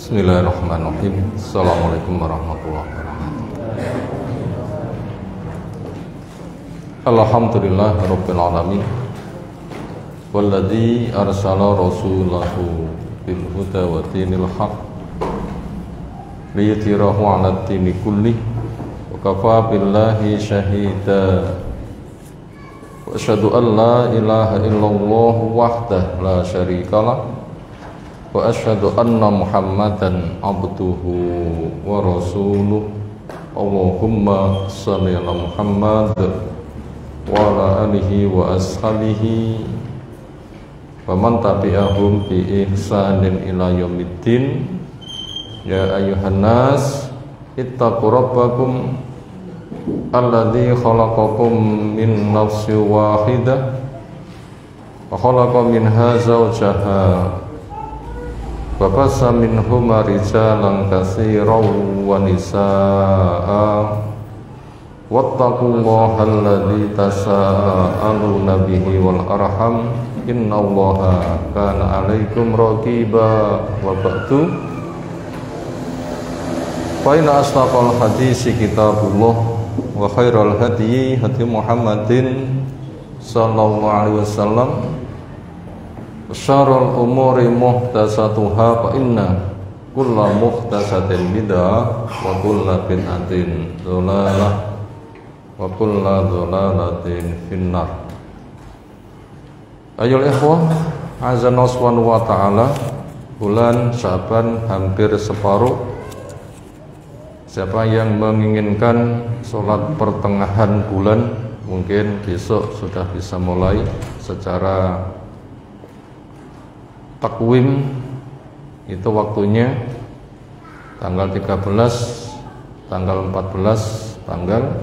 Bismillahirrahmanirrahim. Assalamualaikum warahmatullahi wabarakatuh. Alhamdulillah rabbil alamin. Walladzi arsala rasulahu bil huda wa dinil haqq liyudhhirahu 'alad dini kullih wa kafaa billahi shahida. Wa asyhadu an la ilaha illallah wahdahu la syarikalah wa asyhadu anna Muhammadan abduhu wa rasuluh. Allahumma shalli ala Muhammad wa ala alihi wa ashabihi wa man tabi'ahum bi ihsanin ila yaumiddin. Ya ayyuhan nas ittaqu rabbakum alladzi khalaqakum min nafsin wahidah wa khalaqa minha zawjaha wa bassa minhuma rijalan katsiran wa nisaa'a wattaqullaha alladzi tasaaluna bihi wal arham innallaha kana 'alaikum raqiba. Wa ba'du, fa inna asdaqal hadisi kitabullah wa khairal hadyi hadyi Muhammadin sallallahu alaihi wasallam. Syarrul umuri muhdatsatuha fa inna kulla muhdatsatin bid'ah wa kulla bid'atin dhalalah wa kulla dhalalatin finnar. Ayol ikhwah, azza wa ta'ala, bulan Sya'ban hampir separuh. Siapa yang menginginkan sholat pertengahan bulan, mungkin besok sudah bisa mulai secara takwim. Itu waktunya tanggal 13, tanggal 14, tanggal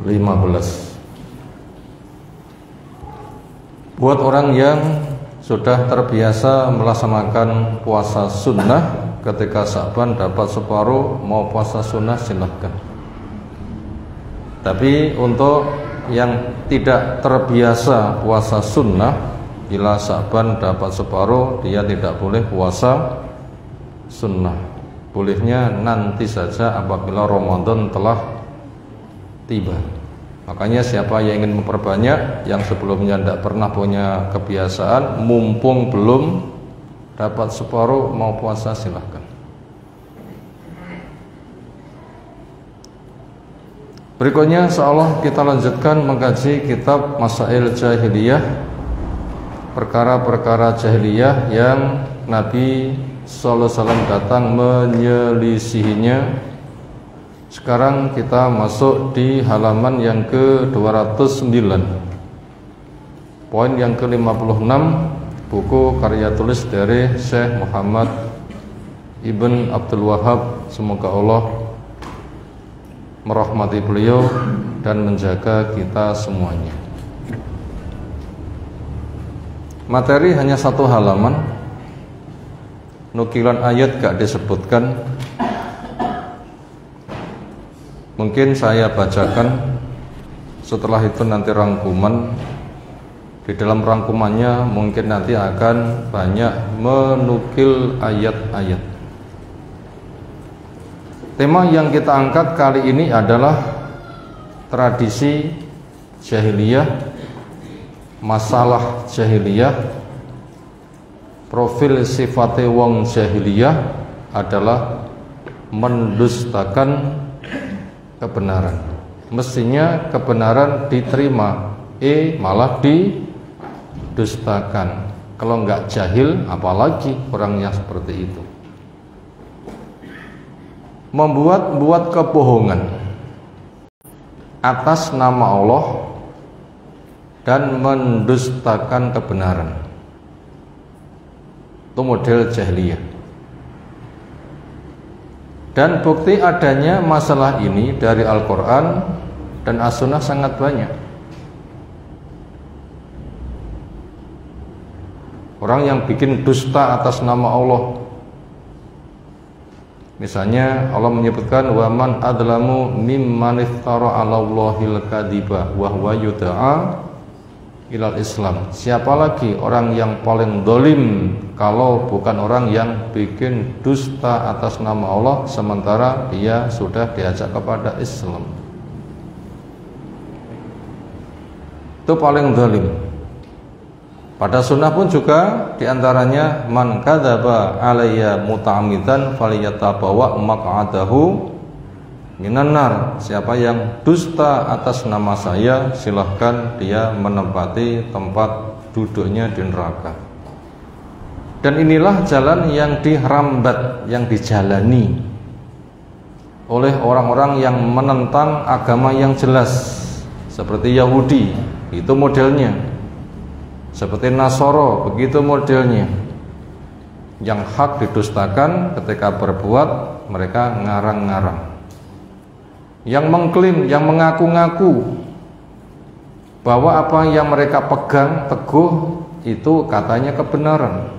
15. Buat orang yang sudah terbiasa melaksanakan puasa sunnah, ketika Sya'ban dapat separuh mau puasa sunnah silahkan. Tapi untuk yang tidak terbiasa puasa sunnah, bila Sya'ban dapat separuh dia tidak boleh puasa sunnah. Bolehnya nanti saja apabila Ramadan telah tiba. Makanya siapa yang ingin memperbanyak, yang sebelumnya tidak pernah punya kebiasaan, mumpung belum dapat separuh mau puasa silahkan. Berikutnya insyaallah kita lanjutkan mengkaji kitab Masail Jahiliyah, perkara-perkara jahiliyah yang Nabi sallallahu alaihi wasallam datang menyelisihinya. Sekarang kita masuk di halaman yang ke-209, poin yang ke-56, buku karya tulis dari Syekh Muhammad Ibn Abdul Wahab. Semoga Allah merahmati beliau dan menjaga kita semuanya. Materi hanya satu halaman, nukilan ayat gak disebutkan. Mungkin saya bacakan, setelah itu nanti rangkuman. Di dalam rangkumannya mungkin nanti akan banyak menukil ayat-ayat. Tema yang kita angkat kali ini adalah tradisi jahiliyah, masalah jahiliyah. Profil sifate wong jahiliyah adalah mendustakan kebenaran. Mestinya kebenaran diterima, malah didustakan. Kalau enggak jahil, apalagi orangnya seperti itu. Membuat kebohongan atas nama Allah dan mendustakan kebenaran. Itu model jahiliyah. Dan bukti adanya masalah ini dari Al-Quran dan As-Sunnah sangat banyak. Orang yang bikin dusta atas nama Allah, misalnya Allah menyebutkan wa man adlamu mimman iftara 'ala Allahil kadziba wa huwa yud'a ilal Islam. Siapa lagi orang yang paling dolim kalau bukan orang yang bikin dusta atas nama Allah sementara dia sudah diajak kepada Islam. Itu paling dolim. Pada sunnah pun juga diantaranya man kadzaba alayya muta'ammidan falyatabawa maq'adahu minan nar. Siapa yang dusta atas nama saya, silahkan dia menempati tempat duduknya di neraka. Dan inilah jalan yang dirambat, yang dijalani oleh orang-orang yang menentang agama yang jelas, seperti Yahudi, itu modelnya. Seperti Nasoro, begitu modelnya. Yang hak didustakan, ketika berbuat mereka ngarang-ngarang. Yang mengklaim, yang mengaku-ngaku bahwa apa yang mereka pegang teguh itu katanya kebenaran.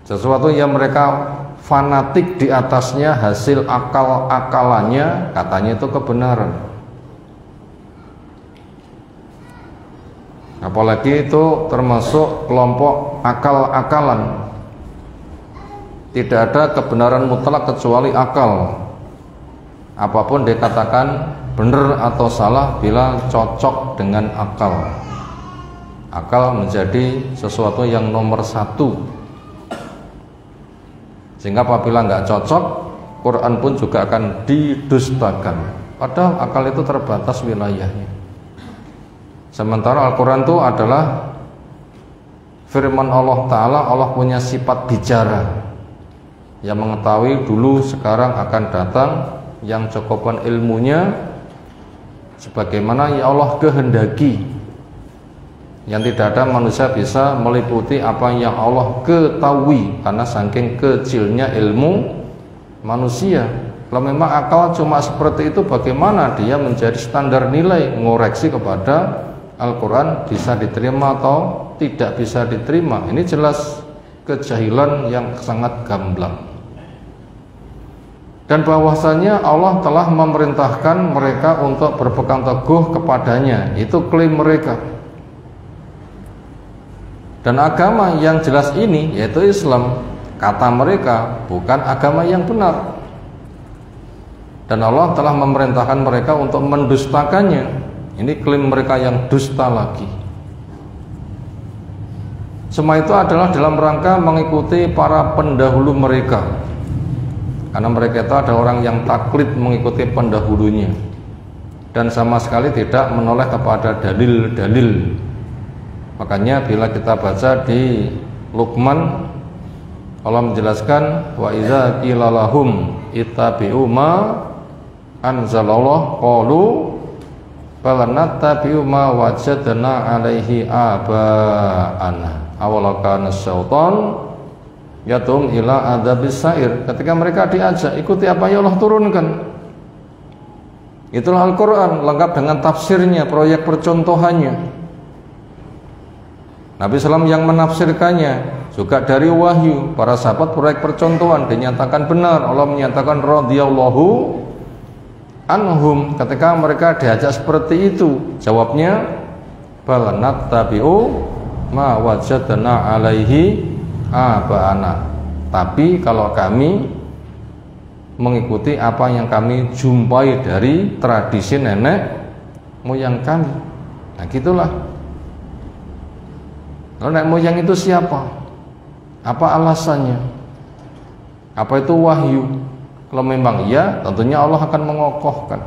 Sesuatu yang mereka fanatik di atasnya, hasil akal-akalannya, katanya itu kebenaran. Apalagi itu termasuk kelompok akal-akalan. Tidak ada kebenaran mutlak kecuali akal. Apapun dikatakan benar atau salah bila cocok dengan akal. Akal menjadi sesuatu yang nomor satu. Sehingga apabila nggak cocok, Quran pun juga akan didustakan. Padahal akal itu terbatas wilayahnya. Sementara Al-Quran itu adalah firman Allah Ta'ala. Allah punya sifat bicara, yang mengetahui dulu, sekarang, akan datang, yang cakupan ilmunya sebagaimana ya Allah kehendaki, yang tidak ada manusia bisa meliputi apa yang Allah ketahui karena saking kecilnya ilmu manusia. Kalau memang akal cuma seperti itu, bagaimana dia menjadi standar nilai ngoreksi kepada Al-Quran bisa diterima atau tidak bisa diterima? Ini jelas kejahilan yang sangat gamblang. Dan bahwasanya Allah telah memerintahkan mereka untuk berpegang teguh kepadanya. Itu klaim mereka. Dan agama yang jelas ini yaitu Islam, kata mereka bukan agama yang benar. Dan Allah telah memerintahkan mereka untuk mendustakannya. Ini klaim mereka yang dusta lagi. Semua itu adalah dalam rangka mengikuti para pendahulu mereka. Karena mereka itu ada orang yang taklid mengikuti pendahulunya dan sama sekali tidak menoleh kepada dalil-dalil. Makanya bila kita baca di Luqman, Allah menjelaskan wa idza qila lahum ittabi'u ma anzalallah qalu bal nattabi'u ma wajadna 'alaihi aba'ana awalau kana syaitan yatum ila adzabis sa'ir. Ketika mereka diajak ikuti apa yang Allah turunkan, itulah Al-Quran lengkap dengan tafsirnya, proyek percontohannya. Nabi SAW yang menafsirkannya juga dari wahyu. Para sahabat proyek percontohan dinyatakan benar. Allah menyatakan radhiyallahu anhum. Ketika mereka diajak seperti itu, jawabnya bal nattabi'u ma wajadna 'alaihi aba'ana. Tapi kalau kami mengikuti apa yang kami jumpai dari tradisi nenek moyang kami. Nah gitulah. Lalu nenek moyang itu siapa? Apa alasannya? Apa itu wahyu? Kalau memang iya, tentunya Allah akan mengokohkan.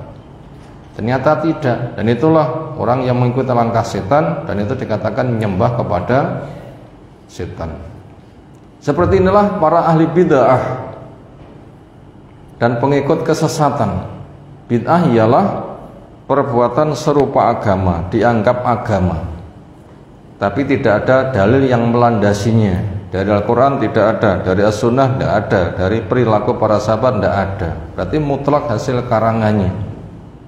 Ternyata tidak. Dan itulah orang yang mengikuti langkah setan, dan itu dikatakan menyembah kepada setan. Seperti inilah para ahli bid'ah dan pengikut kesesatan. Bid'ah ialah perbuatan serupa agama, dianggap agama, tapi tidak ada dalil yang melandasinya. Dari Al-Quran tidak ada, dari As-Sunnah tidak ada, dari perilaku para sahabat tidak ada. Berarti mutlak hasil karangannya,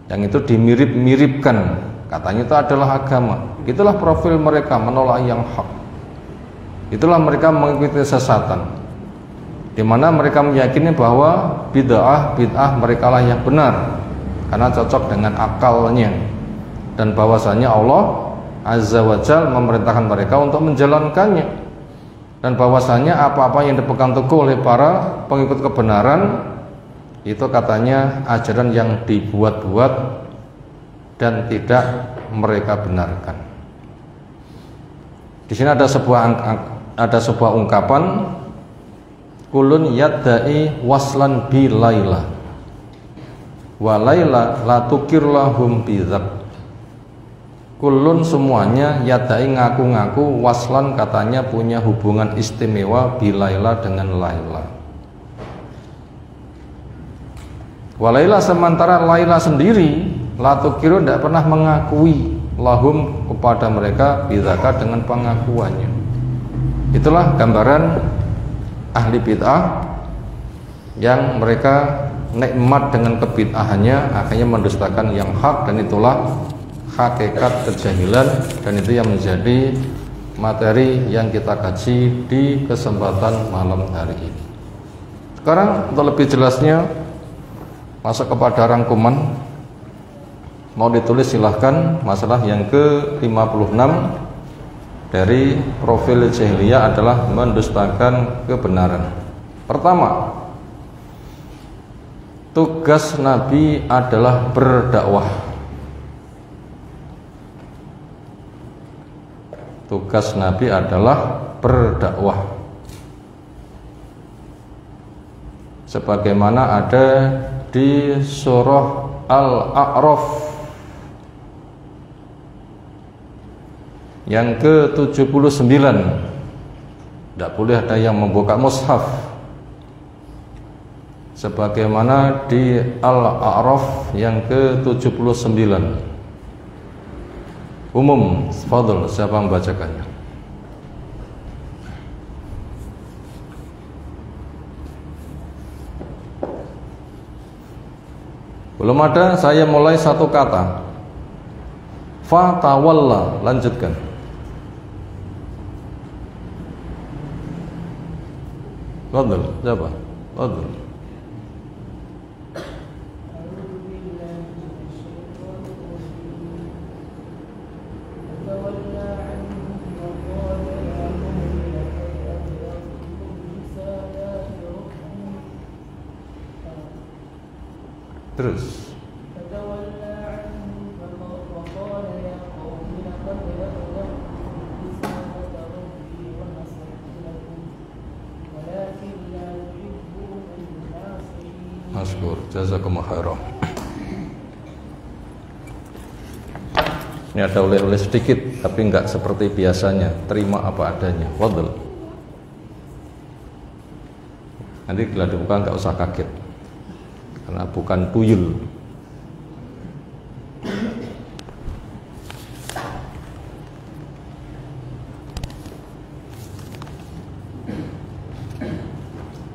yang itu dimirip-miripkan, katanya itu adalah agama. Itulah profil mereka, menolak yang hak. Itulah mereka mengikuti sesatan, di mana mereka meyakini bahwa bid'ah mereka lah yang benar, karena cocok dengan akalnya, dan bahwasanya Allah Azza wa Jalla memerintahkan mereka untuk menjalankannya, dan bahwasanya apa-apa yang dipegang teguh oleh para pengikut kebenaran itu katanya ajaran yang dibuat-buat dan tidak mereka benarkan. Di sini ada sebuah ungkapan, kulun yadda'i waslan bi laila wa laila la tukir lahum bidzak. Kulun semuanya yadda'i ngaku-ngaku, waslan katanya punya hubungan istimewa bi laila dengan Laila. Wa laila sementara Laila sendiri la tukiru tidak pernah mengakui lahum kepada mereka bidzaka dengan pengakuannya. Itulah gambaran ahli bid'ah yang mereka nikmat dengan kebid'ahannya, akhirnya mendustakan yang hak, dan itulah hakikat kejahilan, dan itu yang menjadi materi yang kita kaji di kesempatan malam hari ini. Sekarang untuk lebih jelasnya masuk kepada rangkuman, mau ditulis silahkan. Masalah yang ke-56 dari profil jahiliyah adalah mendustakan kebenaran. Pertama, tugas Nabi adalah berdakwah. Tugas Nabi adalah berdakwah, sebagaimana ada di surah Al-A'raf yang ke-79. Tidak boleh ada yang membuka mushaf, sebagaimana di Al-A'raf yang ke-79. Umum, fadhil, siapa yang membacakannya? Belum ada, saya mulai satu kata. Fatawalla, lanjutkan. Fadhil, siapa? Fadhil. Terus Maskur, jazakumullah khairan. Ini ada oleh-oleh sedikit, tapi enggak seperti biasanya. Terima apa adanya. Fadhil. Nanti bila dibuka enggak usah kaget, karena bukan tuyul.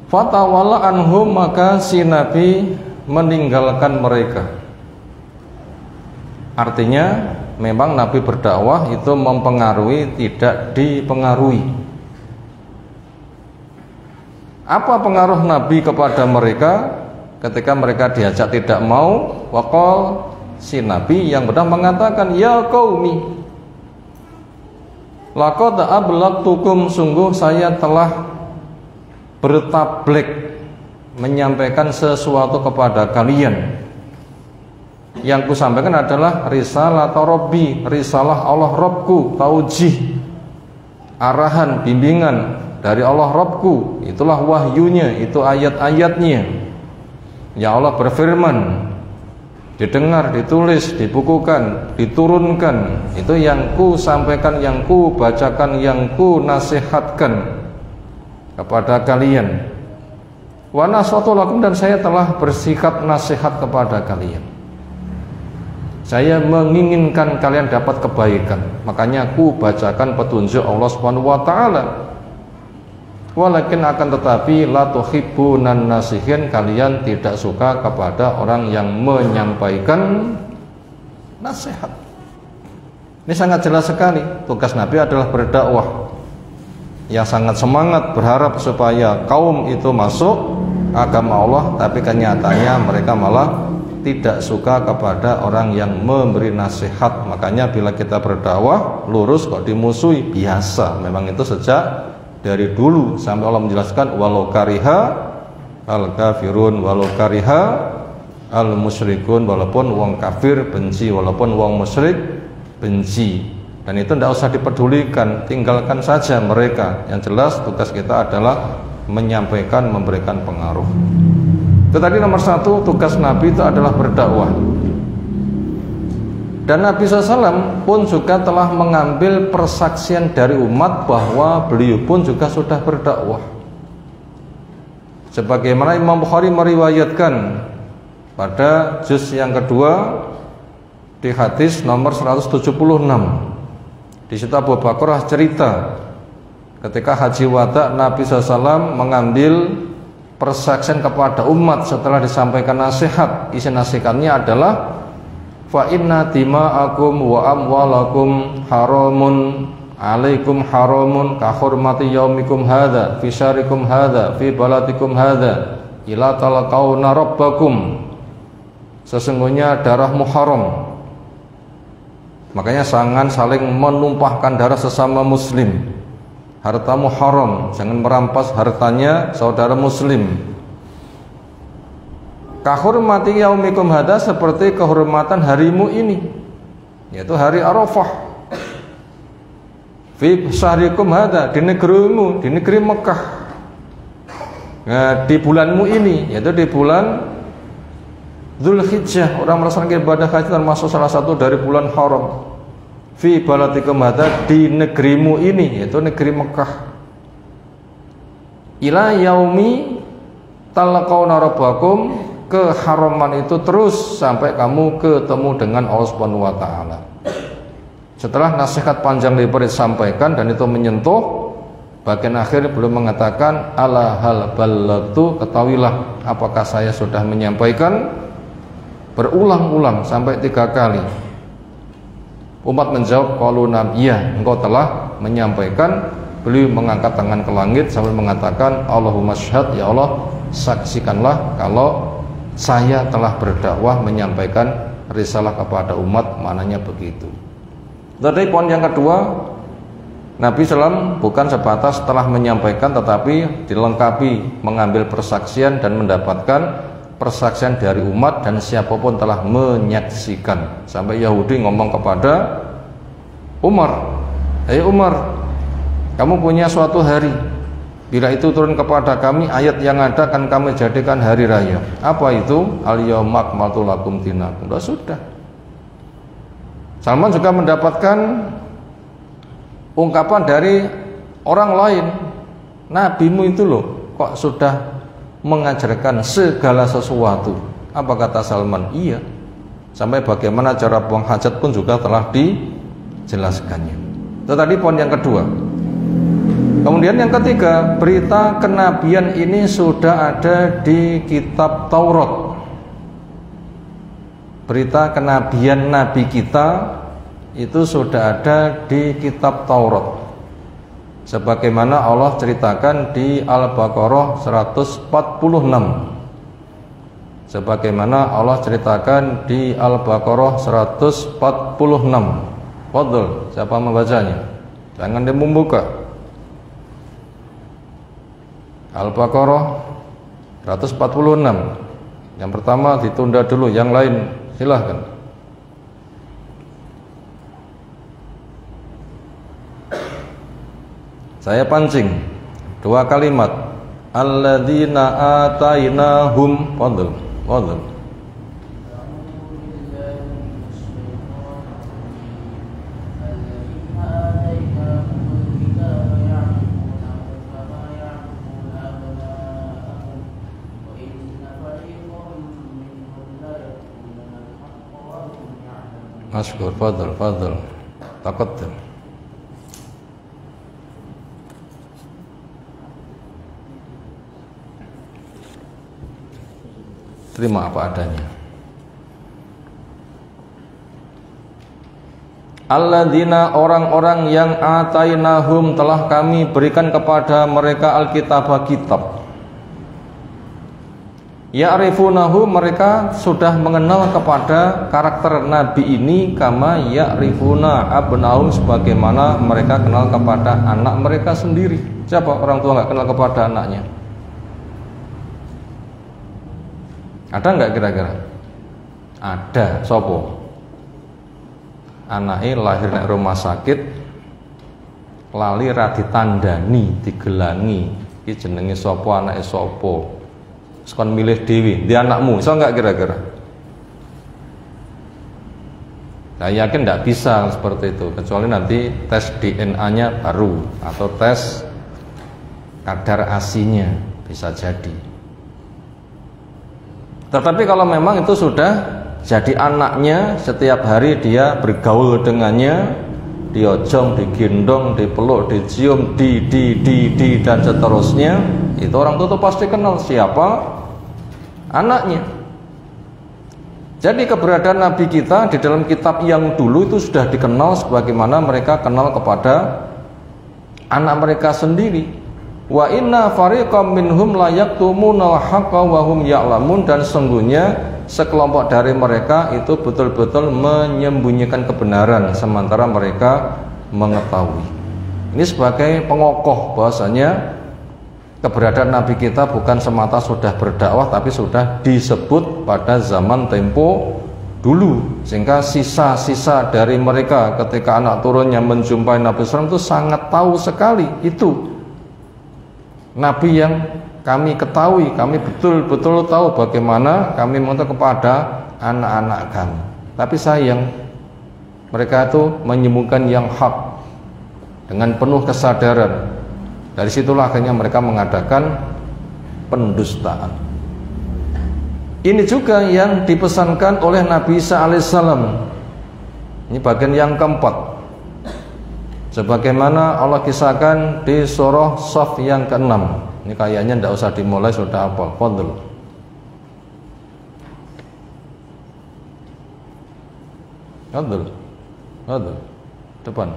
Fatawalla anhum, maka si Nabi meninggalkan mereka. Artinya memang Nabi berdakwah itu mempengaruhi, tidak dipengaruhi. Apa pengaruh Nabi kepada mereka? Ketika mereka diajak tidak mau, waqal, si Nabi yang benar mengatakan, ya qaumi, laqad ablagtukum, sungguh saya telah bertablik, menyampaikan sesuatu kepada kalian. Yang kusampaikan adalah risalah Rabbi, risalah Allah Rabbku, taujih, arahan, bimbingan dari Allah Rabbku. Itulah wahyunya, itu ayat-ayatnya. Ya Allah berfirman, didengar, ditulis, dibukukan, diturunkan. Itu yang ku sampaikan, yang ku bacakan, yang ku nasihatkan kepada kalian. Wa nasatu lakum, dan saya telah bersikap nasihat kepada kalian. Saya menginginkan kalian dapat kebaikan, makanya ku bacakan petunjuk Allah Subhanahu wa taala. Walakin akan tetapi la tuhibbunan nasihin, kalian tidak suka kepada orang yang menyampaikan nasihat. Ini sangat jelas sekali. Tugas Nabi adalah berdakwah, yang sangat semangat berharap supaya kaum itu masuk agama Allah, tapi kenyataannya mereka malah tidak suka kepada orang yang memberi nasihat. Makanya bila kita berdakwah lurus kok dimusuhi, biasa. Memang itu sejak dari dulu, sampai Allah menjelaskan walau kariha al kafirun, walau kariha al musyrikun, walaupun wong kafir benci, walaupun wong musyrik benci. Dan itu tidak usah dipedulikan, tinggalkan saja mereka. Yang jelas tugas kita adalah menyampaikan, memberikan pengaruh. Itu tadi nomor satu, tugas Nabi itu adalah berdakwah. Dan Nabi SAW pun juga telah mengambil persaksian dari umat bahwa beliau pun juga sudah berdakwah. Sebagaimana Imam Bukhari meriwayatkan pada juz yang kedua di hadis nomor 176. Di situ Abu Bakrah cerita ketika haji wada Nabi SAW mengambil persaksian kepada umat setelah disampaikan nasihat. Isi nasihatnya adalah fa inna dima'akum wa amwalakum haramun alaikum haramun ka hurmati yaumikum hadza fi syarikum hadza fi baladikum hadza ila talaqauna rabbakum. Sesungguhnya darahmu haram. Makanya jangan saling menumpahkan darah sesama muslim. Hartamu haram, jangan merampas hartanya saudara muslim. Kahurmati yaumikum hada, seperti kehormatan harimu ini, yaitu hari Arafah. Fi syahrikum hada, di negerimu, di negeri Mekah. Nah, di bulanmu ini, yaitu di bulan Dzulhijjah, orang melaksanakan ibadah haji termasuk salah satu dari bulan haram. Fi baladikum hada, di negerimu ini, yaitu negeri Mekah. Ila yaumi talaqauna rabbakum, keharaman itu terus sampai kamu ketemu dengan Allah Subhanahu wa taala. Setelah nasihat panjang lebar disampaikan dan itu menyentuh bagian akhir, belum mengatakan ala hal ballagtu, ketahuilah apakah saya sudah menyampaikan. Berulang-ulang sampai 3 kali. Umat menjawab qalu nam, iya engkau telah menyampaikan. Beliau mengangkat tangan ke langit sambil mengatakan Allahumma syhad, ya Allah saksikanlah kalau saya telah berdakwah menyampaikan risalah kepada umat. Maknanya begitu. Tadi poin yang kedua, Nabi SAW bukan sebatas telah menyampaikan, tetapi dilengkapi mengambil persaksian dan mendapatkan persaksian dari umat dan siapapun telah menyaksikan. Sampai Yahudi ngomong kepada Umar, "Hei Umar, kamu punya suatu hari, bila itu turun kepada kami ayat yang ada akan kami jadikan hari raya. Apa itu? Al-yawma akmaltu lakum dinakum." Sudah. Salman juga mendapatkan ungkapan dari orang lain, nabimu itu loh kok sudah mengajarkan segala sesuatu. Apa kata Salman? Iya. Sampai bagaimana cara buang hajat pun juga telah dijelaskannya. Itu tadi poin yang kedua. Kemudian yang ketiga, berita kenabian ini sudah ada di kitab Taurat. Berita kenabian Nabi kita itu sudah ada di kitab Taurat. Sebagaimana Allah ceritakan di Al-Baqarah 146. Sebagaimana Allah ceritakan di Al-Baqarah 146. Fadl, siapa membacanya? Jangan membuka. Al-Baqarah 146. Yang pertama ditunda dulu, yang lain silahkan. Saya pancing 2 kalimat. Alladzina atainahum, fadl, fadl. Masykur, fadl, fadl. Taqaddam. Terima apa adanya. Alladzina, orang-orang yang atainahum telah kami berikan kepada mereka alkitab, kitab. Ya'rifunahu, mereka sudah mengenal kepada karakter Nabi ini kama ya'rifuna abnahum, sebagaimana mereka kenal kepada anak mereka sendiri. Siapa orang tua nggak kenal kepada anaknya? Ada nggak kira-kira? Ada. Sopo? Anaknya lahir di rumah sakit, lali ra ditandani, digelangi. Iki jenenge sopo, anake sopo? Sekon milih dewi, dia anakmu, so nggak kira-kira? Saya yakin nggak bisa seperti itu, kecuali nanti tes DNA-nya baru atau tes kadar ASI-nya, bisa jadi. Tetapi kalau memang itu sudah jadi anaknya, setiap hari dia bergaul dengannya, diojong, digendong, dipeluk, dicium, di dan seterusnya, itu orang tua pasti kenal siapa anaknya. Jadi keberadaan Nabi kita di dalam kitab yang dulu itu sudah dikenal sebagaimana mereka kenal kepada anak mereka sendiri. Wa inna fariqam minhum la yaktumunal haqqa wa hum ya'lamun, dan sungguhnya sekelompok dari mereka itu betul-betul menyembunyikan kebenaran sementara mereka mengetahui. Ini sebagai pengokoh bahwasanya keberadaan Nabi kita bukan semata sudah berdakwah, tapi sudah disebut pada zaman tempo dulu, sehingga sisa-sisa dari mereka ketika anak turunnya menjumpai Nabi SAW itu sangat tahu sekali itu Nabi yang kami ketahui, kami betul-betul tahu bagaimana kami mengutuk kepada anak-anak kami. Tapi sayang, mereka itu menyembuhkan yang hak dengan penuh kesadaran. Dari situlah akhirnya mereka mengadakan pendustaan. Ini juga yang dipesankan oleh Nabi Isa alaihissalam. Ini bagian yang keempat. Sebagaimana Allah kisahkan di surah Shaf yang ke-6. Ini kayaknya tidak usah dimulai, sudah hafal. Fadl. Fadl. Depan.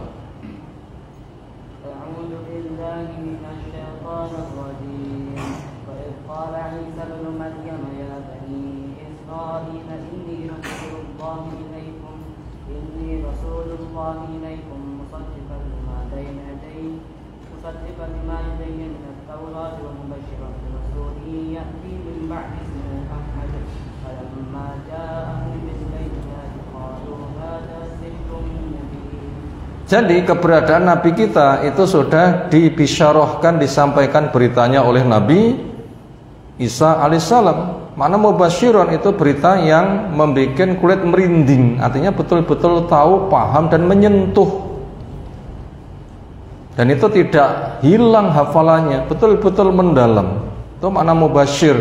Jadi keberadaan Nabi kita itu sudah dibisyarahkan, disampaikan beritanya oleh Nabi Isa alaihissalam. Mana mubasyiron itu berita yang membuat kulit merinding, artinya betul-betul tahu, paham dan menyentuh. Dan itu tidak hilang hafalannya, betul-betul mendalam. Itu makna mubasyir.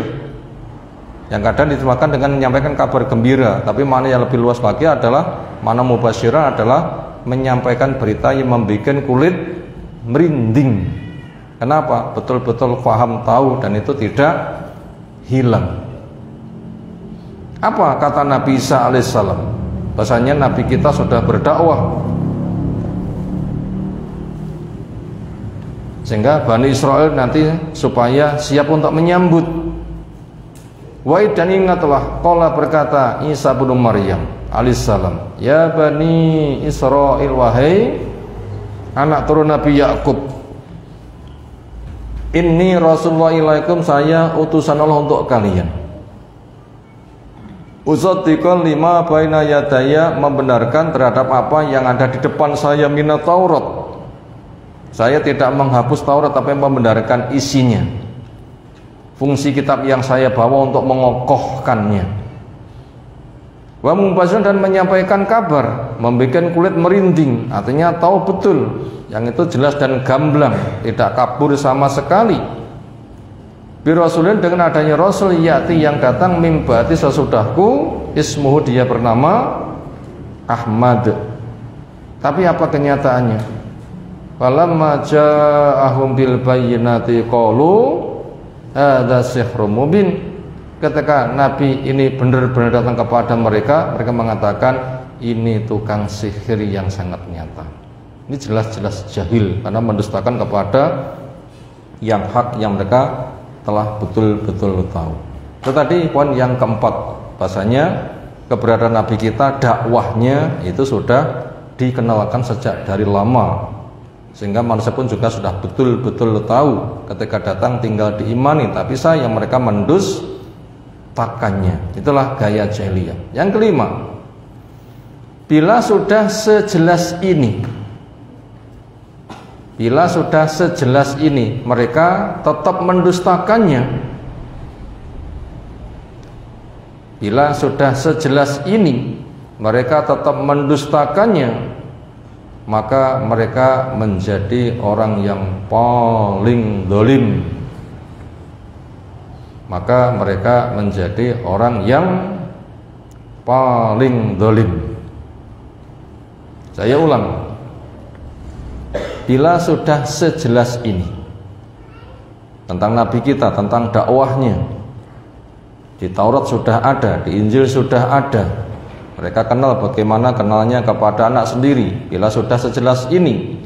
Yang kadang diterjemahkan dengan menyampaikan kabar gembira, tapi makna yang lebih luas lagi adalah makna mubasyiran adalah menyampaikan berita yang membuat kulit merinding. Kenapa? Betul-betul paham, tahu, dan itu tidak hilang. Apa kata Nabi Isa alaihissalam? Bahasanya Nabi kita sudah berdakwah, sehingga Bani Israel nanti supaya siap untuk menyambut. Wa'id, dan ingatlah, qala berkata Isa bin Maryam alaihissalam, ya Bani Israel, wahai anak turun Nabi Yakub, inni Rasulullah ilaikum, saya utusan Allah untuk kalian. Usaddiqan lima baina yadaya, membenarkan terhadap apa yang ada di depan saya minat Taurat. Saya tidak menghapus Taurat, tapi membenarkan isinya. Fungsi kitab yang saya bawa untuk mengokohkannya. Wa mubasyiran, dan menyampaikan kabar, membuat kulit merinding, artinya tahu betul, yang itu jelas dan gamblang, tidak kabur sama sekali. Bi rasulin, dengan adanya rasul yati yang datang mimbati sesudahku, ismuhu, dia bernama Ahmad. Tapi apa kenyataannya? Falamma ja'ahum bil bayyinati qalu hadza sihrun mubin. Ketika Nabi ini benar-benar datang kepada mereka, mereka mengatakan ini tukang sihir yang sangat nyata. Ini jelas-jelas jahil karena mendustakan kepada yang hak yang mereka telah betul-betul tahu. Itu tadi poin yang keempat, bahasanya keberadaan Nabi kita, dakwahnya itu sudah dikenalkan sejak dari lama, sehingga manusia pun juga sudah betul-betul tahu ketika datang tinggal diimani, tapi sayang mereka mendustakannya. Itulah gaya jahiliyah. Yang kelima, bila sudah sejelas ini mereka tetap mendustakannya. Bila sudah sejelas ini mereka tetap mendustakannya, maka mereka menjadi orang yang paling zalim. Maka mereka menjadi orang yang paling zalim. Saya ulang, bila sudah sejelas ini tentang Nabi kita, tentang dakwahnya, di Taurat sudah ada, di Injil sudah ada, mereka kenal bagaimana kenalnya kepada anak sendiri. Bila sudah sejelas ini,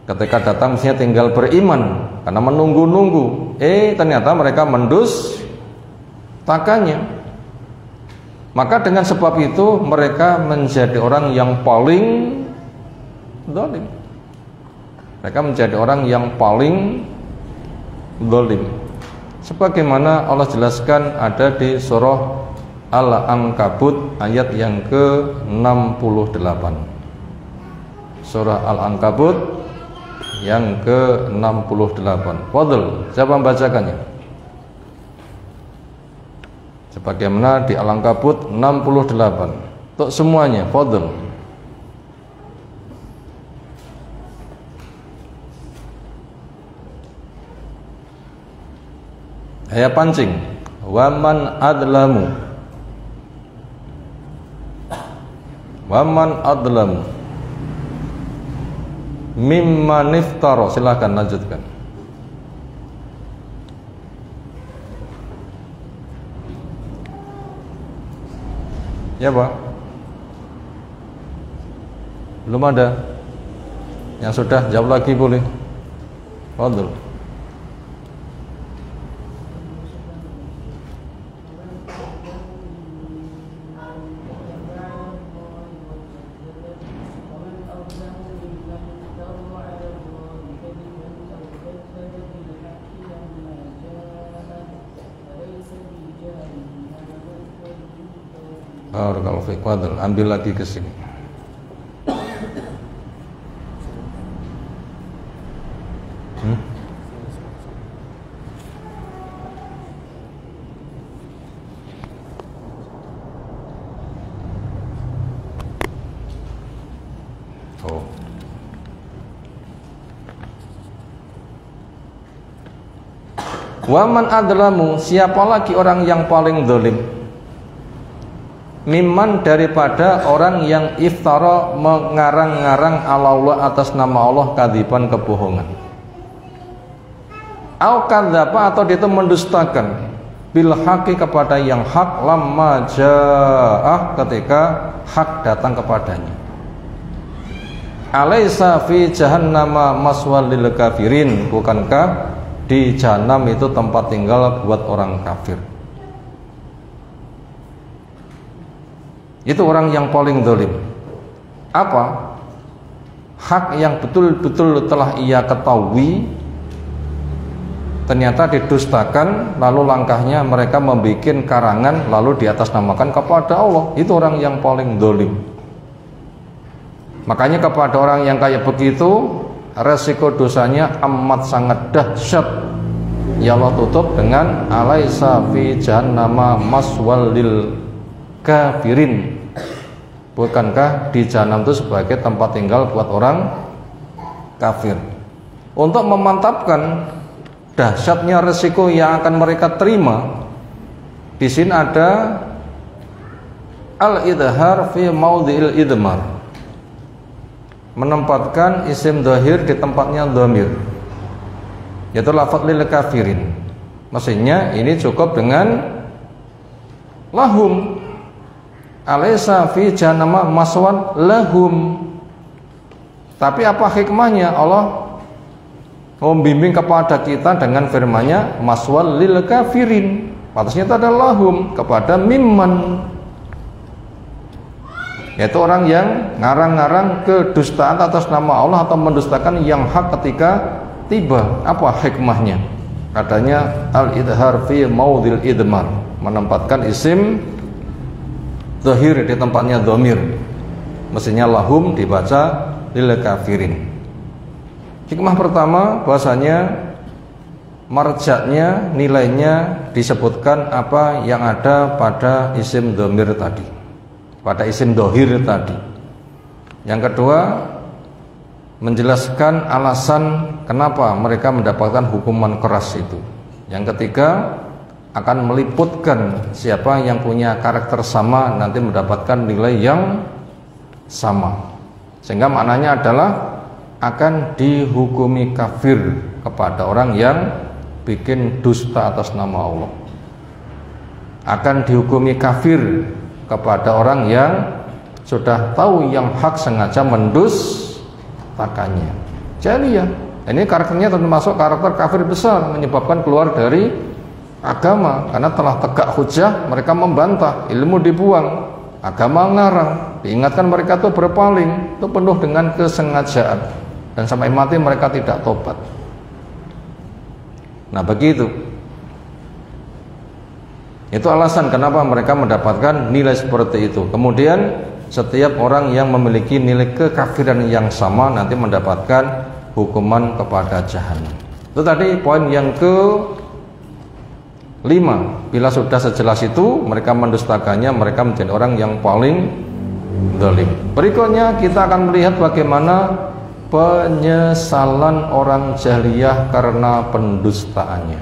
ketika datang mestinya tinggal beriman, karena menunggu-nunggu, ternyata mereka mendustakannya. Maka dengan sebab itu mereka menjadi orang yang paling zalim. Mereka menjadi orang yang paling zalim. Sebagaimana Allah jelaskan ada di surah Al-Ankabut ayat yang ke-68. Surah Al-Ankabut yang ke-68. Fadl, siapa membacakannya? Sebagaimana di Al-Ankabut 68. Untuk semuanya, fadl. Saya pancing. Waman adlamu mimman iftara. Silakan lanjutkan. Ya Pak, belum ada. Yang sudah jawab lagi boleh. Fadl. Barakallahu fiik. Fadl, ambil lagi ke sini. Oh. Waman adlamu, siapa lagi orang yang paling zalim? Mimman, daripada orang yang iftara, mengarang-ngarang ala Allah, atas nama Allah, kadziban, kebohongan. Au kadzaba, atau dia itu mendustakan, bil haqi, kepada yang hak, lamma ja'ah, ketika hak datang kepadanya. Alaisa fi jahannama maswal lil kafirin, bukankah di jahanam itu tempat tinggal buat orang kafir? Itu orang yang paling zalim. Apa? Hak yang betul-betul telah ia ketahui ternyata didustakan, lalu langkahnya mereka membuat karangan lalu diatasnamakan kepada Allah. Itu orang yang paling zalim. Makanya kepada orang yang kayak begitu, resiko dosanya amat sangat dahsyat. Ya Allah tutup dengan alaisa fi jahannama maswal lil kafirin, bukankah di jahanam itu sebagai tempat tinggal buat orang kafir? Untuk memantapkan dahsyatnya resiko yang akan mereka terima, di sini ada al-idhar fi maudhi'il idmar, menempatkan isim dhahir di tempatnya dhamir, yaitu lafadz lil kafirin. Maksudnya ini cukup dengan lahum. Alaysa fi jahannama maswan lahum. Tapi apa hikmahnya Allah membimbing kepada kita dengan firman-Nya maswal lil kafirin, Pantasnya itu adalah lahum, kepada mimman, yaitu orang yang ngarang-ngarang kedustaan atas nama Allah atau mendustakan yang hak ketika tiba. Apa hikmahnya? Katanya al-idhar fi maudhil idmar, menempatkan isim zahir di tempatnya dhamir. Mestinya lahum dibaca lil kafirin. Hikmah pertama, bahasanya marjaknya, nilainya disebutkan apa yang ada pada isim dhamir tadi, pada isim dohir tadi. Yang kedua, menjelaskan alasan kenapa mereka mendapatkan hukuman keras itu. Yang ketiga, akan meliputkan siapa yang punya karakter sama nanti mendapatkan nilai yang sama. Sehingga maknanya adalah akan dihukumi kafir kepada orang yang bikin dusta atas nama Allah. Akan dihukumi kafir kepada orang yang sudah tahu yang hak sengaja mendustakannya. Jadi ya, ini karakternya termasuk karakter kafir besar, menyebabkan keluar dari agama karena telah tegak hujah mereka membantah, ilmu dibuang, agama ngarang, diingatkan mereka itu berpaling, itu penuh dengan kesengajaan dan sampai mati mereka tidak tobat. Nah begitu. Itu alasan kenapa mereka mendapatkan nilai seperti itu. Kemudian setiap orang yang memiliki nilai kekafiran yang sama nanti mendapatkan hukuman kepada jahanam. Itu tadi poin yang ke-5. Bila sudah sejelas itu, mereka mendustakannya, mereka menjadi orang yang paling zalim. Berikutnya kita akan melihat bagaimana penyesalan orang jahiliyah karena pendustaannya.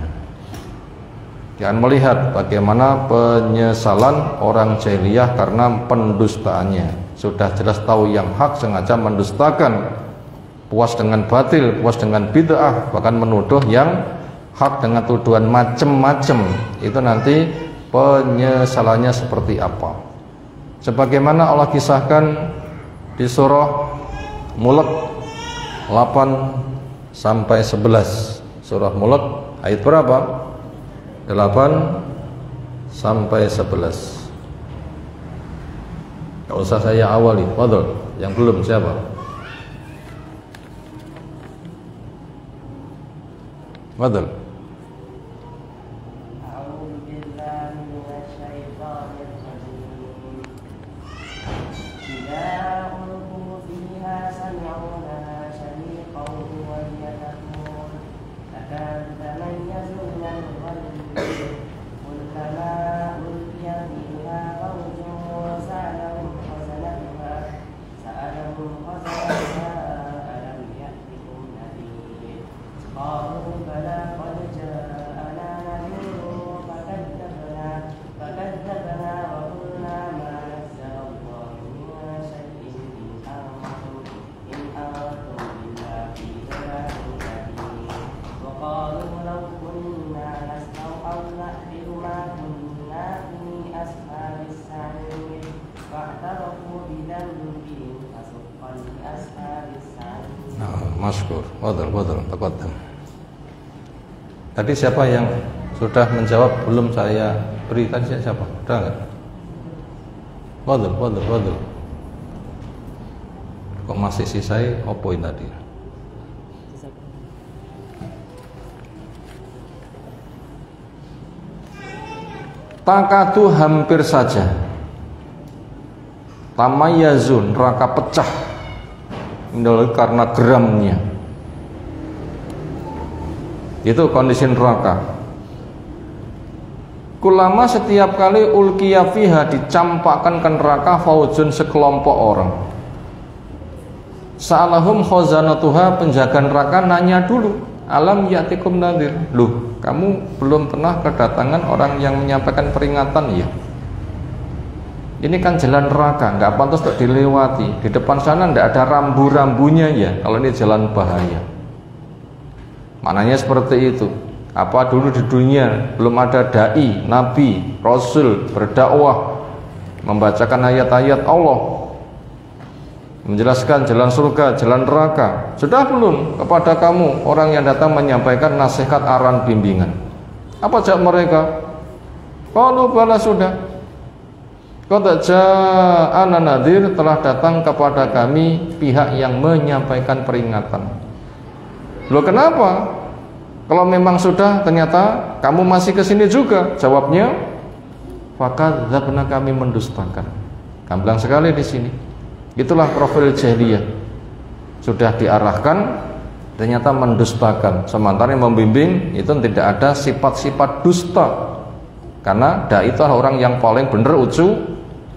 Jangan melihat bagaimana penyesalan orang jahiliyah karena pendustaannya. Sudah jelas tahu yang hak sengaja mendustakan, puas dengan batil, puas dengan bid'ah, bahkan menuduh yang hak dengan tuduhan macem-macem. Itu nanti penyesalannya seperti apa. Sebagaimana Allah kisahkan di surah Mulk 8 sampai 11. Surah Mulk ayat berapa? 8 sampai 11. Gak usah saya awali. Fadhol. Yang belum siapa? Fadhol. Masykur. Wadal, taqaddam. Tadi siapa yang sudah menjawab belum saya beri tadi siapa? Udah enggak? Wadal. Kok masih sisai opoin tadi? Takatu hampir saja. Tamayazun, neraka pecah karena geramnya. Itu kondisi neraka. Kulama setiap kali ulqiya fiha, dicampakkan ke neraka, faujun sekelompok orang. Sa'alahum khazanatuha, penjaga neraka nanya dulu, alam ya'tikum nadhir. Loh, kamu belum pernah kedatangan orang yang menyampaikan peringatan ya? Ini kan jalan neraka, nggak pantas untuk dilewati. Di depan sana nggak ada rambu-rambunya ya, kalau ini jalan bahaya. Maknanya seperti itu. Apa dulu di dunia belum ada dai, nabi, rasul berdakwah, membacakan ayat-ayat Allah, menjelaskan jalan surga, jalan neraka. Sudah belum kepada kamu orang yang datang menyampaikan nasihat, arahan, bimbingan? Apa jawab mereka? Qalu bala sudah. Qad ja'ana nadhir, telah datang kepada kami pihak yang menyampaikan peringatan. Loh kenapa? Kalau memang sudah ternyata kamu masih ke sini juga. Jawabnya, fakadzabna, kami mendustakan. Gamblang sekali di sini. Itulah profil jahiliyah. Sudah diarahkan, ternyata mendustakan. Sementara yang membimbing itu tidak ada sifat-sifat dusta. Karena dai itu orang yang paling benar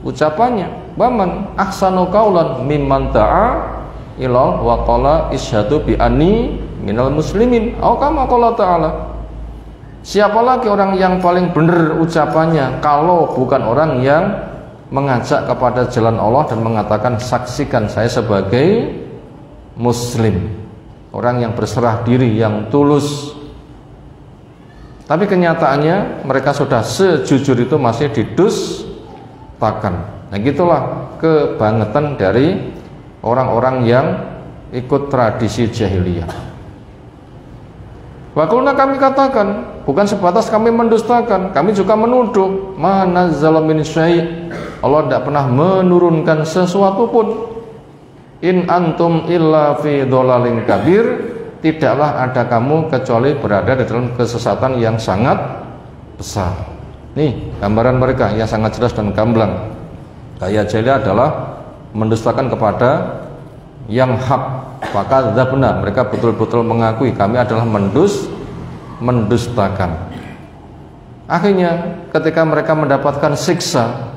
ucapannya. Waman ahsanu qaulan mimman da'a ila wa qala isyhadu bi anni minal muslimin. Atau kama qala ta'ala. Siapa lagi orang yang paling benar ucapannya kalau bukan orang yang mengajak kepada jalan Allah dan mengatakan saksikan saya sebagai muslim, orang yang berserah diri, yang tulus. Tapi kenyataannya mereka sudah sejujur itu masih didustakan. Nah gitulah kebangetan dari orang-orang yang ikut tradisi jahiliyah. Wakulna, kami katakan, bukan sebatas kami mendustakan, kami juga menuduh. Mana zalamin syai', Allah tidak pernah menurunkan sesuatu pun. In antum illa fi dolalin kabir, tidaklah ada kamu kecuali berada di dalam kesesatan yang sangat besar. Nih gambaran mereka yang sangat jelas dan gamblang. Gaya jahiliyah adalah mendustakan kepada yang hak. Maka benar, mereka betul-betul mengakui kami adalah mendustakan. Akhirnya ketika mereka mendapatkan siksa,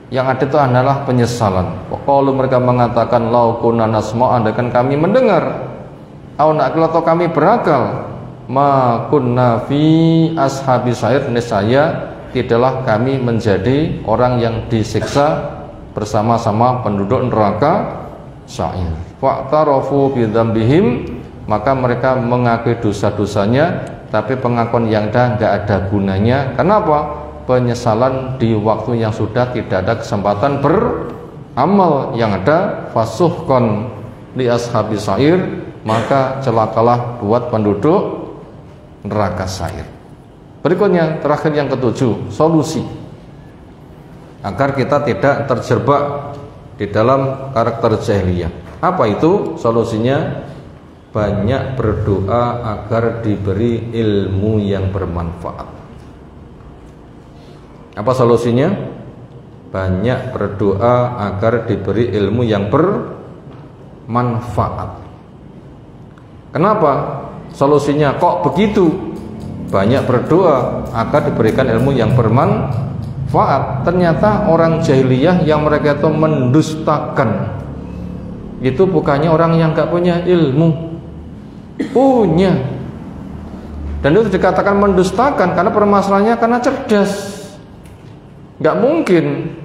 yang ada itu adalah penyesalan. Kalau mereka mengatakan lau kunna nasma', andaikan kami mendengar, au naqil, atau kami berakal, ma kunna fi ashabi sa'ir, niscaya tidaklah kami menjadi orang yang disiksa bersama-sama penduduk neraka sa'ir. Fa'tarafu bidzambihim, maka mereka mengakui dosa-dosanya, tapi pengakuan yang enggak ada gunanya. Kenapa? Penyesalan di waktu yang sudah tidak ada kesempatan beramal. Yang ada fasuhkon li ashabi sa'ir, maka celakalah buat penduduk neraka sa'ir. Berikutnya, terakhir yang ketujuh, solusi agar kita tidak terjebak di dalam karakter jahiliyah. Apa itu solusinya? Banyak berdoa agar diberi ilmu yang bermanfaat. Apa solusinya? Banyak berdoa agar diberi ilmu yang bermanfaat. Kenapa solusinya kok begitu? Banyak berdoa agar diberikan ilmu yang bermanfaat. Ternyata orang jahiliyah yang mereka itu mendustakan itu bukannya orang yang gak punya ilmu, punya. Dan itu dikatakan mendustakan karena permasalahannya karena cerdas. Gak mungkin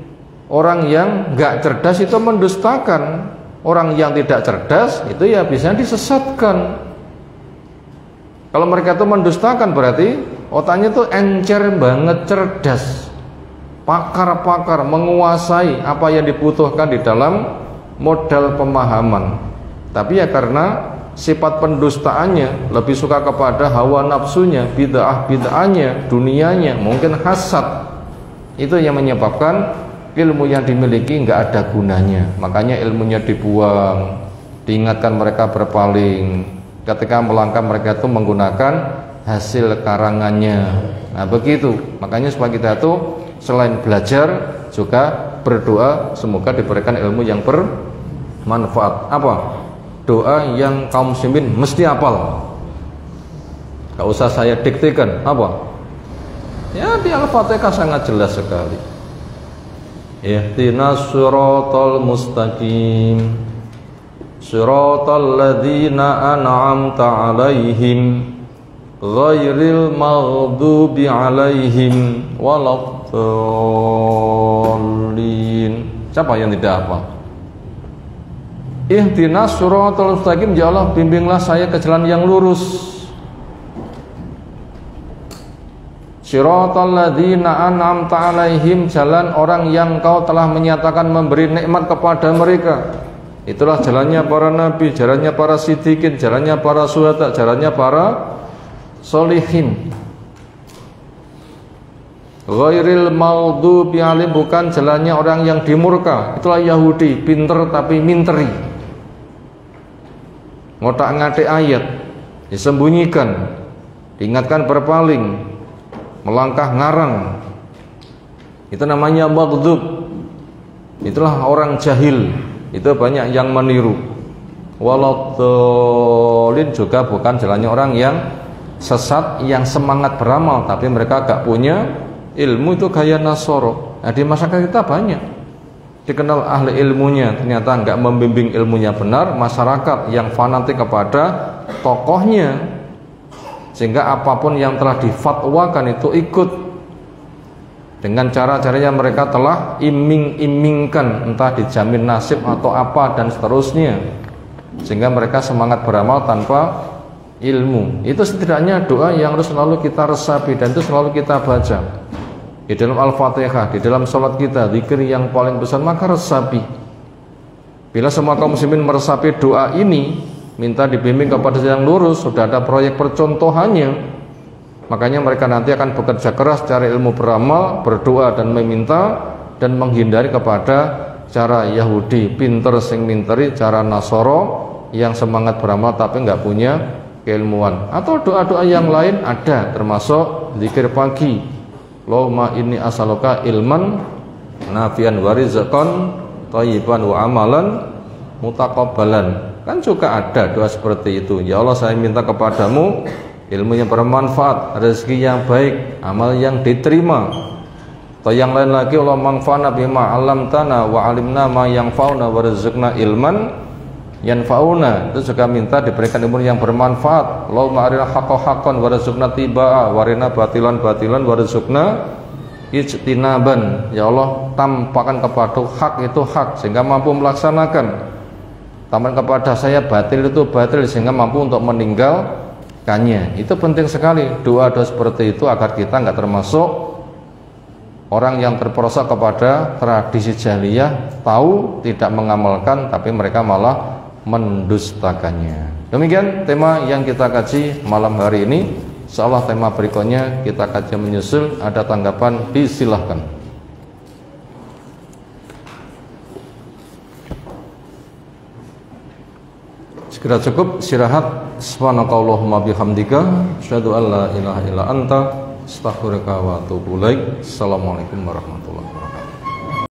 orang yang gak cerdas itu mendustakan. Orang yang tidak cerdas itu ya bisa disesatkan. Kalau mereka itu mendustakan berarti otaknya itu encer banget, cerdas, pakar-pakar, menguasai apa yang dibutuhkan di dalam modal pemahaman. Tapi ya karena sifat pendustaannya, lebih suka kepada hawa nafsunya, bid'ah-bid'ahnya, dunianya, mungkin hasad, itu yang menyebabkan ilmu yang dimiliki nggak ada gunanya. Makanya ilmunya dibuang, diingatkan mereka berpaling. Ketika melangkah mereka itu menggunakan hasil karangannya. Nah begitu, makanya supaya kita itu selain belajar juga berdoa semoga diberikan ilmu yang bermanfaat. Apa? Doa yang kaum muslimin mesti hafal. Gak usah saya diktekan. Apa? Ya di Al-Fatihah sangat jelas sekali. Ihdinas siratal mustaqim, siratal ladzina an'amta 'alaihim, ghairil maghdubi 'alaihim waladdallin. Siapa yang tidak hafal? Ihdinas siratal mustaqim, ya Allah bimbinglah saya ke jalan yang lurus. Siratal ladzina an'amta 'alaihim, jalan orang yang Kau telah menyatakan memberi nikmat kepada mereka. Itulah jalannya para nabi, jalannya para siddiqin, jalannya para syuhada, jalannya para sholihin. Ghairil maghdubi alaihim, bukan jalannya orang yang dimurka. Itulah Yahudi, pinter tapi minteri, ngotak-ngatik ayat, disembunyikan, diingatkan berpaling, melangkah ngarang. Itu namanya maghdub. Itulah orang jahil. Itu banyak yang meniru. Waladhdallin juga bukan jalannya orang yang sesat, yang semangat beramal tapi mereka gak punya ilmu. Itu gaya Nasoro. Nah, di masyarakat kita banyak dikenal ahli ilmunya, ternyata nggak membimbing ilmunya benar. Masyarakat yang fanatik kepada tokohnya, sehingga apapun yang telah difatwakan itu ikut. Dengan cara-caranya mereka telah iming-imingkan, entah dijamin nasib atau apa dan seterusnya, sehingga mereka semangat beramal tanpa ilmu. Itu setidaknya doa yang harus selalu kita resapi dan itu selalu kita baca di dalam Al-Fatihah, di dalam sholat kita, zikir yang paling besar, maka resapi. Bila semua kaum muslimin meresapi doa ini, minta dibimbing kepada yang lurus, sudah ada proyek percontohannya, makanya mereka nanti akan bekerja keras cari ilmu beramal, berdoa dan meminta, dan menghindari kepada cara Yahudi, pinter sing minteri, cara Nasoro yang semangat beramal tapi nggak punya keilmuan. Atau doa-doa yang lain ada, termasuk zikir pagi, Allahumma inni as'aluka ilman nafian wa rizqan thayyiban wa amalan mutaqabbalan. Kan juga ada doa seperti itu. Ya Allah, saya minta kepadamu ilmu yang bermanfaat, rezeki yang baik, amal yang diterima. Atau yang lain lagi, Allah manfa'na bima 'allamtana wa 'alimna ma yanfa'una warzuqna ilman yanfa'una. Itu juga minta diberikan ilmu yang bermanfaat. Allahumma arina haqqan haqqan warzuqna tibaa warina batilan batilan warzuqna ijtinaban. Ya Allah, tampakkan kepada hak itu hak sehingga mampu melaksanakan. Tampakkan kepada saya batil itu batil sehingga mampu untuk meninggalkannya. Itu penting sekali doa-doa seperti itu agar kita nggak termasuk orang yang terperosok kepada tradisi jahiliyah, tahu tidak mengamalkan tapi mereka malah mendustakannya. Demikian tema yang kita kaji malam hari ini. Insyaallah tema berikutnya kita kaji menyusul. Ada tanggapan disilahkan. Segera cukup istirahat. Subhanakallahumma bihamdika asyhadu an la ilaha illa anta astaghfiruka wa atubu ilaik. Assalamualaikum warahmatullahi wabarakatuh.